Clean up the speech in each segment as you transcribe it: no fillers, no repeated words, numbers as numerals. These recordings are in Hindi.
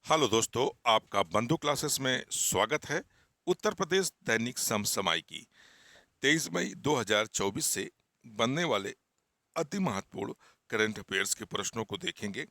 हेलो दोस्तों, आपका बंधु क्लासेस में स्वागत है। उत्तर प्रदेश दैनिक समसामयिकी 23 मई 2024 से बनने वाले अति महत्वपूर्ण करंट अफेयर्स के प्रश्नों को देखेंगे,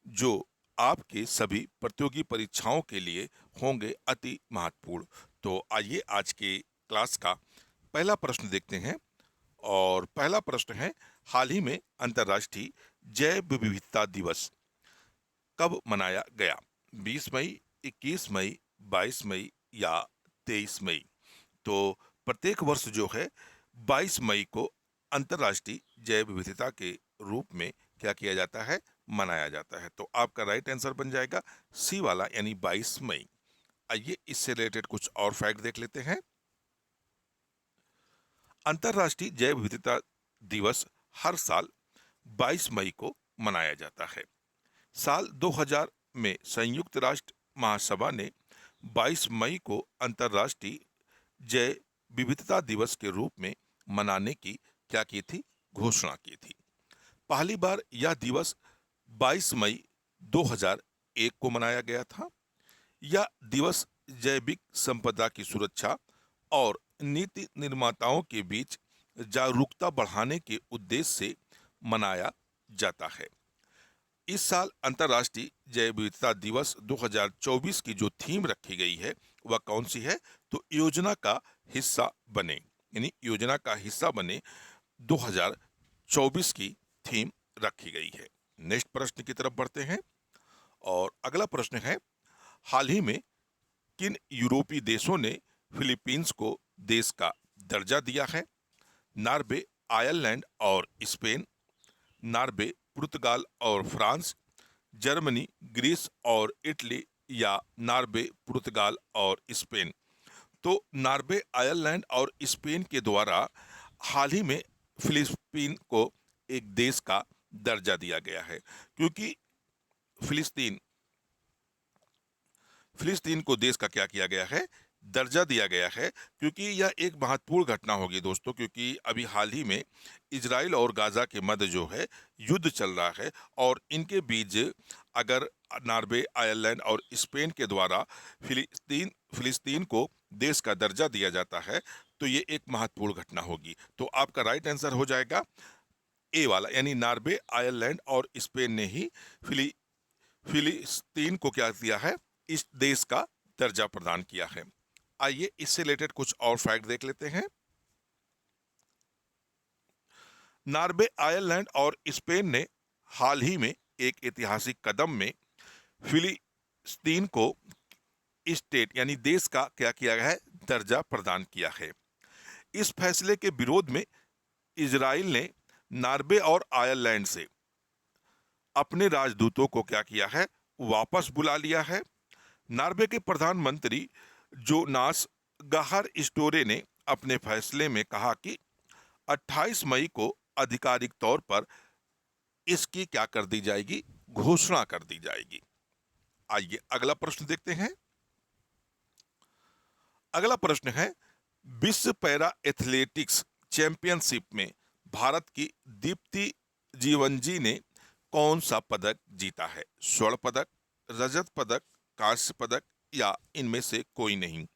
जो आपके सभी प्रतियोगी परीक्षाओं के लिए होंगे अति महत्वपूर्ण। तो आइए आज के क्लास का पहला प्रश्न देखते हैं। और पहला प्रश्न है, हाल ही में अंतर्राष्ट्रीय जैव विविधता दिवस कब मनाया गया? 20 मई, 21 मई, 22 मई या 23 मई? तो प्रत्येक वर्ष जो है 22 मई को अंतर्राष्ट्रीय जैव विविधता के रूप में क्या किया जाता है, मनाया जाता है। तो आपका राइट आंसर बन जाएगा सी वाला, यानी 22 मई। आइए इससे रिलेटेड कुछ और फैक्ट देख लेते हैं। अंतर्राष्ट्रीय जैव विविधता दिवस हर साल 22 मई को मनाया जाता है। साल 2000 में संयुक्त राष्ट्र महासभा ने 22 मई को अंतर्राष्ट्रीय जैव विविधता दिवस के रूप में मनाने की क्या की थी, घोषणा की थी। पहली बार यह दिवस 22 मई 2001 को मनाया गया था। यह दिवस जैविक संपदा की सुरक्षा और नीति निर्माताओं के बीच जागरूकता बढ़ाने के उद्देश्य से मनाया जाता है। इस साल अंतर्राष्ट्रीय जैव विविधता दिवस 2024 की जो थीम रखी गई है वह कौन सी है? तो योजना का हिस्सा बने, यानी योजना का हिस्सा बने 2024 की थीम रखी गई है। नेक्स्ट प्रश्न की तरफ बढ़ते हैं और अगला प्रश्न है, हाल ही में किन यूरोपीय देशों ने फिलीपींस को देश का दर्जा दिया है? नॉर्वे, आयरलैंड और स्पेन, नॉर्वे, पुर्तगाल और फ्रांस, जर्मनी, ग्रीस और इटली या नॉर्वे, पुर्तगाल और स्पेन? तो नॉर्वे, आयरलैंड और स्पेन के द्वारा हाल ही में फिलिस्तीन को एक देश का दर्जा दिया गया है, क्योंकि फिलिस्तीन फिलिस्तीन को देश का क्या किया गया है, दर्जा दिया गया है, क्योंकि यह एक महत्वपूर्ण घटना होगी दोस्तों। क्योंकि अभी हाल ही में इजराइल और गाजा के मध्य जो है युद्ध चल रहा है, और इनके बीच अगर नॉर्वे, आयरलैंड और स्पेन के द्वारा फिलिस्तीन को देश का दर्जा दिया जाता है, तो ये एक महत्वपूर्ण घटना होगी। तो आपका राइट आंसर हो जाएगा ए वाला, यानी नॉर्वे, आयरलैंड और स्पेन ने ही फिलिस्तीन को क्या दिया है, इस देश का दर्जा प्रदान किया है। आइए इससे रिलेटेड कुछ और फैक्ट देख लेते हैं। नॉर्वे, आयरलैंड और स्पेन ने हाल ही में एक ऐतिहासिक कदम में फिलिस्तीन को स्टेट यानी देश का क्या किया गया है, दर्जा प्रदान किया है। इस फैसले के विरोध में इजराइल ने नॉर्वे और आयरलैंड से अपने राजदूतों को क्या किया है, वापस बुला लिया है। नॉर्वे के प्रधानमंत्री जोनास गाहर स्टोरे ने अपने फैसले में कहा कि 28 मई को आधिकारिक तौर पर इसकी क्या कर दी जाएगी, घोषणा कर दी जाएगी। आइए अगला प्रश्न देखते हैं। अगला प्रश्न है, विश्व पैरा एथलेटिक्स चैंपियनशिप में भारत की दीप्ति जीवनजी ने कौन सा पदक जीता है? स्वर्ण पदक, रजत पदक, कांस्य पदक या इनमें से कोई नहीं?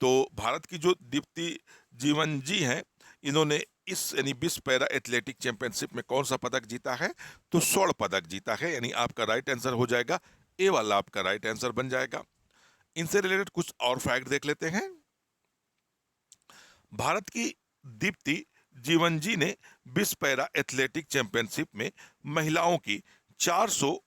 तो भारत की जो दीप्ति जीवन जी हैं, इन्होंने इस यानी विश्व पैरा एथलेटिक चैंपियनशिप में कौन सा पदक जीता है? तो स्वर्ण पदक जीता है, यानी आपका राइट आंसर हो जाएगा ए वाला, आपका राइट आंसर बन जाएगा। इनसे रिलेटेड कुछ और फैक्ट देख लेते हैं। भारत की दीप्ति जीवन जी ने विश्व पैरा एथलेटिक चैंपियनशिप में महिलाओं की 400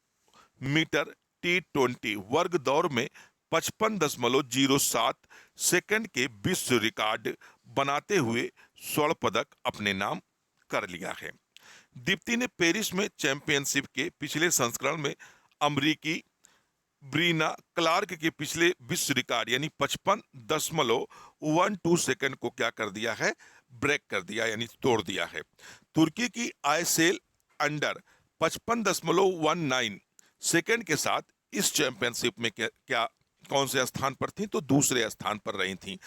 मीटर T20 वर्ग दौड़ में 55.07 सेकंड के विश्व रिकॉर्ड बनाते हुए स्वर्ण पदक अपने नाम कर लिया है। दीप्ति ने पेरिस में चैंपियनशिप के पिछले संस्करण में अमरीकी ब्रीना क्लार्क के पिछले विश्व रिकॉर्ड यानी 55.12 सेकंड को क्या कर दिया है, ब्रेक कर दिया, यानी तोड़ दिया है। तुर्की की आयसेल अंडर 55.19 सेकंड के साथ इस चैंपियनशिप में क्या कौन से स्थान पर थी? तो दूसरे स्थान पर रही थी।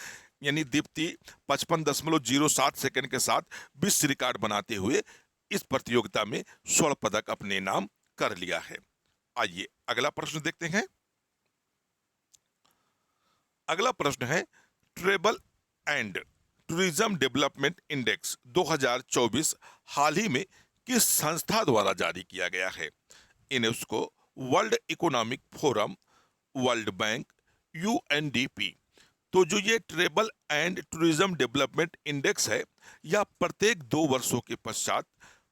यानी दीप्ति 55.07 सेकंड के साथ विश्व रिकॉर्ड बनाते हुए इस प्रतियोगिता में स्वर्ण पदक अपने नाम कर लिया है। आइए अगला प्रश्न देखते हैं। अगला प्रश्न है travel and tourism development index 2024 हाल ही में किस संस्था द्वारा जारी किया गया है? UNESCO, world economic forum, world bank, UNDP. तो जो ये travel and tourism development index है, यह प्रत्येक 2 वर्षों के पश्चात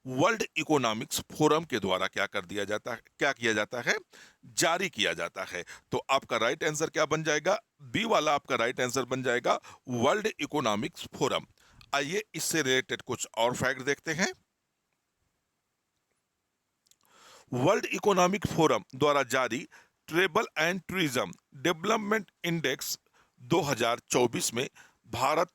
वर्ल्ड इकोनॉमिक्स फोरम के द्वारा क्या कर दिया जाता है, क्या किया जाता है, जारी किया जाता है। तो आपका राइट आंसर क्या बन जाएगा? बी वाला आपका राइट आंसर बन जाएगा वर्ल्ड इकोनॉमिक्स फोरम। आइए इससे रिलेटेड कुछ और फैक्ट देखते हैं। वर्ल्ड इकोनॉमिक फोरम द्वारा जारी travel and tourism development index 2024 में भारत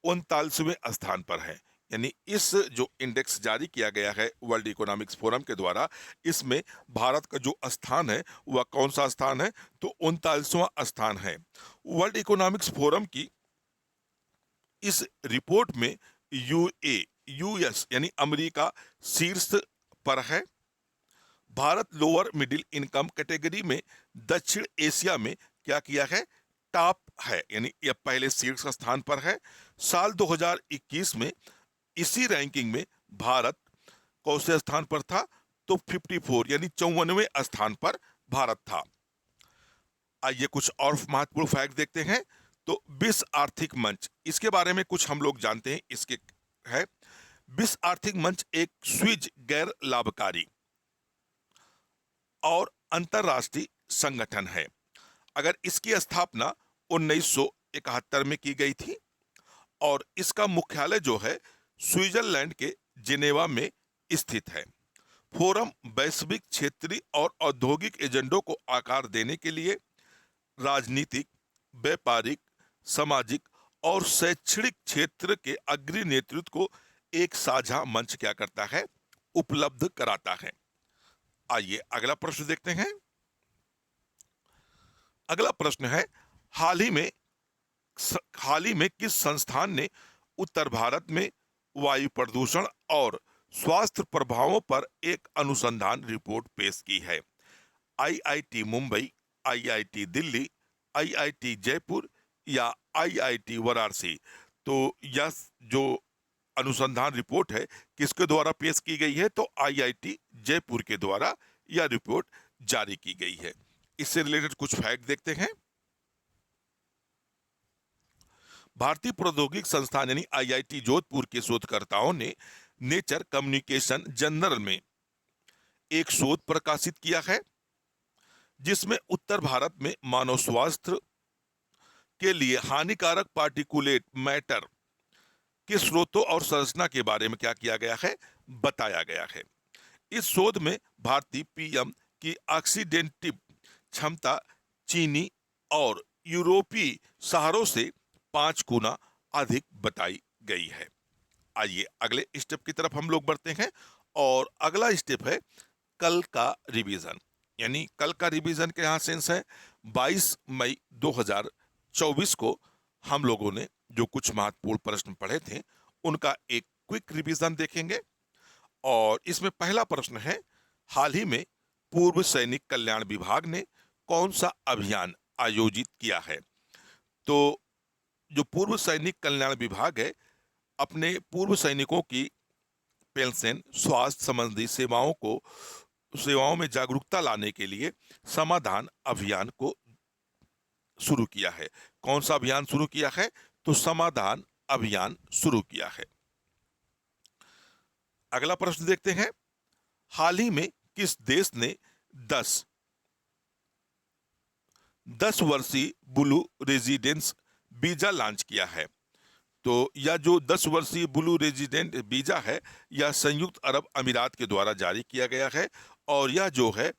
39वें स्थान पर है। यानी इस जो इंडेक्स जारी किया गया है वर्ल्ड इकोनॉमिक्स फोरम के द्वारा, इसमें भारत का जो स्थान है वह कौन सा स्थान है? तो 39वां स्थान है। वर्ल्ड इकोनॉमिक्स फोरम की इस रिपोर्ट में यूएस यानी अमेरिका शीर्ष पर है। Bharat lower middle income category में दक्षिण एशिया में क्या किया है? टॉप है, यानी यह पहले शीर्ष स्थान पर है। साल 2021 में इसी रैंकिंग में भारत कौन से स्थान पर था? तो 54 यानी 54वें स्थान पर भारत था। आइए कुछ और महत्वपूर्ण फैक्ट देखते हैं। तो विश्व आर्थिक मंच, इसके बारे में कुछ हम लोग जानते हैं। इसके है विश्व आर्थिक मंच एक स्विज गैर लाभकारी और अंतरराष्ट्रीय संगठन है। अगर इसकी स्थापना 1971 में की गई थी और इसका मुख्यालय जो है स्विट्जरलैंड के जिनेवा में स्थित है। फोरम वैश्विक, क्षेत्रीय और औद्योगिक एजेंडों को आकार देने के लिए राजनीतिक, व्यापारिक, सामाजिक और शैक्षणिक क्षेत्र के अग्रणी नेतृत्व को एक साझा मंच क्या करता है? उपलब्ध कराता है। आइए अगला प्रश्न देखते हैं। अगला प्रश्न है हाल ही में किस संस्थान ने उत्तर भारत में वायु प्रदूषण और स्वास्थ्य प्रभावों पर एक अनुसंधान रिपोर्ट पेश की है? IIT Mumbai, IIT Delhi, IIT Jaipur या आईआईटी वाराणसी। तो यह जो अनुसंधान रिपोर्ट है किसके द्वारा पेश की गई है? तो आईआईटी जयपुर के द्वारा यह रिपोर्ट जारी की गई है। इससे रिलेटेड कुछ फैक्ट देखते हैं। भारतीय प्रौद्योगिकी संस्थान यानी आईआईटी जोधपुर के शोधकर्ताओं ने नेचर कम्युनिकेशन जर्नल में एक शोध प्रकाशित किया है जिसमें उत्तर भारत में मानव स्वास्थ्य के लिए हानिकारक पार्टिकुलेट मैटर के स्रोतों और संरचना के बारे में क्या किया गया है? बताया गया है। इस शोध में भारतीय पीएम की ऑक्सीडेंटिव क्षमता चीनी और यूरोपीय शहरों से 5 गुना अधिक बताई गई है। आइए अगले स्टेप की तरफ हम लोग बढ़ते हैं और अगला स्टेप है कल का रिवीजन। यानी कल का रिवीजन के यहाँ सेंस है 22 मई 2024 को हम लोगों ने जो कुछ महत्वपूर्ण प्रश्न पढ़े थे उनका एक क्विक रिवीजन देखेंगे। और इसमें पहला प्रश्न है हाल ही में पूर्व सैनिक कल्याण विभाग ने कौन सा अभियान आयोजित किया है? तो जो पूर्व सैनिक कल्याण विभाग है अपने पूर्व सैनिकों की पेंशन, स्वास्थ्य संबंधी सेवाओं में जागरूकता लाने के लिए समाधान अभियान को शुरू किया है। कौन सा अभियान शुरू किया है? तो समाधान अभियान शुरू किया है। अगला प्रश्न देखते हैं हाल ही में किस देश ने 10 वर्षीय ब्लू रेजिडेंस वीजा लॉन्च किया है? तो यह जो 10 वर्षीय ब्लू रेजिडेंट वीजा है यह संयुक्त अरब अमीरात के द्वारा जारी किया गया है और यह जो है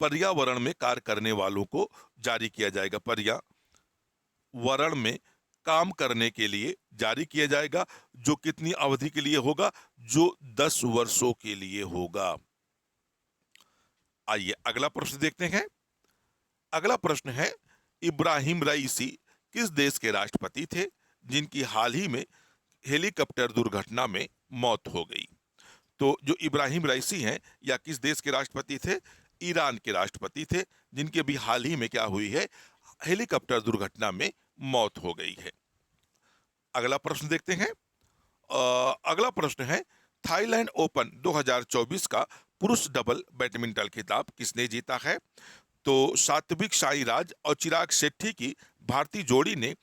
पर्यावरण में कार्य करने वालों को जारी किया जाएगा। पर्यावरण में काम करने के लिए जारी किया जाएगा। जो कितनी अवधि के लिए होगा? जो 10 वर्षों के लिए होगा। आइए अगला प्रश्न देखते हैं। अगला प्रश्न है इब्राहिम रईसी किस देश के राष्ट्रपति थे जिनकी हाल ही में हेलीकॉप्टर दुर्घटना में मौत हो गई? तो जो इब्राहिम रईसी हैं या किस देश के राष्ट्रपति थे? ईरान के राष्ट्रपति थे जिनके भी हाल ही में क्या हुई है? हेलीकॉप्टर दुर्घटना में मौत हो गई है। अगला प्रश्न देखते हैं। अगला प्रश्न है, थाईलैंड ओपन 2024 का पुरुष डबल बैडमिंटन खिताब किसने जीता है? तो सात्विक साईराज और चिराग शेट्टी की भारतीय जोड़ी ने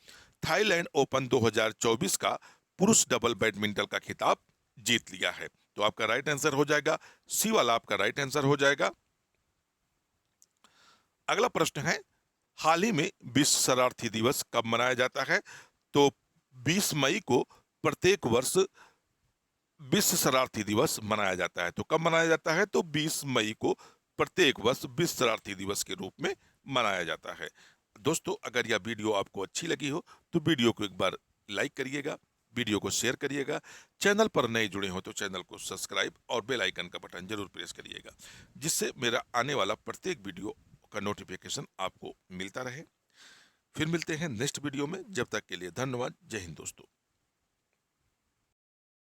थाईलैंड ओपन 2024 का पुरुष डबल बैडमिंटन का खिताब जीत लिया है। तो आपका राइट आंसर हो जाएगा सी वाला, आपका राइट आंसर हो जाएगा। अगला प्रश्न है, हाल ही में विश्व शरणार्थी दिवस कब मनाया जाता है? तो 20 मई को प्रत्येक वर्ष विश्व शरणार्थी दिवस मनाया जाता है। तो कब मनाया जाता है? तो 20 मई को प्रत्येक वर्ष विश्व शरणार्थी दिवस के रूप में मनाया जाता है। दोस्तों, अगर यह वीडियो आपको अच्छी लगी हो तो वीडियो को एक बार लाइक करिएगा, वीडियो को शेयर करिएगा, चैनल पर नए जुड़े हो तो चैनल को सब्सक्राइब और बेल आइकन का बटन जरूर प्रेस करिएगा, जिससे मेरा आने वाला प्रत्येक वीडियो का नोटिफिकेशन आपको मिलता रहे। फिर मिलते हैं नेक्स्ट वीडियो में, जब तक के लिए धन्यवाद। जय हिंद दोस्तों।